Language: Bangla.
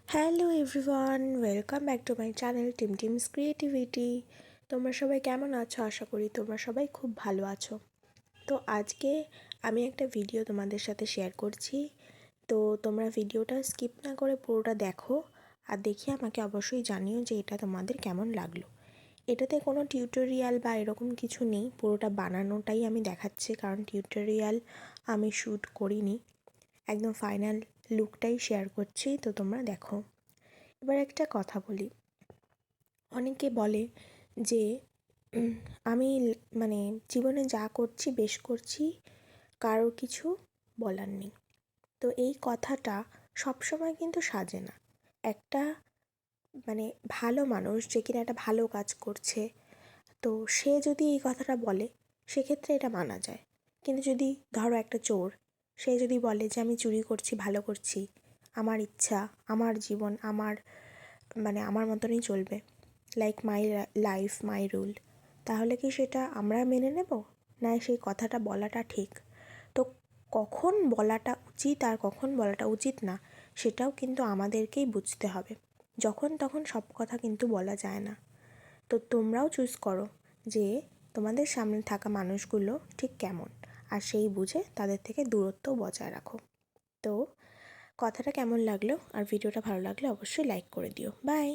Hello everyone, welcome back to my channel teams creativity. তোমরা সবাই কেমন আছো? আশা করি তোমরা সবাই খুব ভালো আছো। তো আজকে আমি একটা ভিডিও তোমাদের সাথে শেয়ার করছি। তো তোমরা ভিডিওটা স্কিপ না করে পুরোটা দেখো আর দেখিয়ে আমাকে অবশ্যই জানিও যে এটা তোমাদের কেমন লাগলো। এটাতে কোনো টিউটোরিয়াল বা এরকম কিছু নেই, পুরোটা বানানোটাই আমি দেখাচ্ছি, কারণ টিউটোরিয়াল আমি শ্যুট করিনি, একদম ফাইনাল লুকটাই শেয়ার করছি। তো তোমরা দেখো। এবার একটা কথা বলি, অনেকে বলে যে আমি মানে জীবনে যা করছি বেশ করছি, কারোর কিছু বলার নেই। তো এই কথাটা সবসময় কিন্তু সাজে না। একটা ভালো মানুষ যে কিনা একটা ভালো কাজ করছে, তো সে যদি এই কথাটা বলে সেক্ষেত্রে এটা মানা যায়। কিন্তু যদি ধরো একটা চোর, সে যদি বলে যে আমি চুরি করছি, ভালো করছি, আমার ইচ্ছা, আমার জীবন, আমার মতনই চলবে, like my life my rule, তাহলে কি সেটা আমরা মেনে নেব? না সেই কথাটা বলাটা ঠিক? তো কখন বলাটা উচিত আর কখন বলাটা উচিত না, সেটাও কিন্তু আমাদেরকেই বুঝতে হবে। যখন তখন সব কথা কিন্তু বলা যায় না। তো তোমরাও চুজ করো যে তোমাদের সামনে থাকা মানুষগুলো ঠিক কেমন, আর সেই বুঝে তাদের থেকে দূরত্ব বজায় রাখো। তো কথাটা কেমন লাগলো আর ভিডিওটা ভালো লাগলে অবশ্যই লাইক করে দিও। বাই।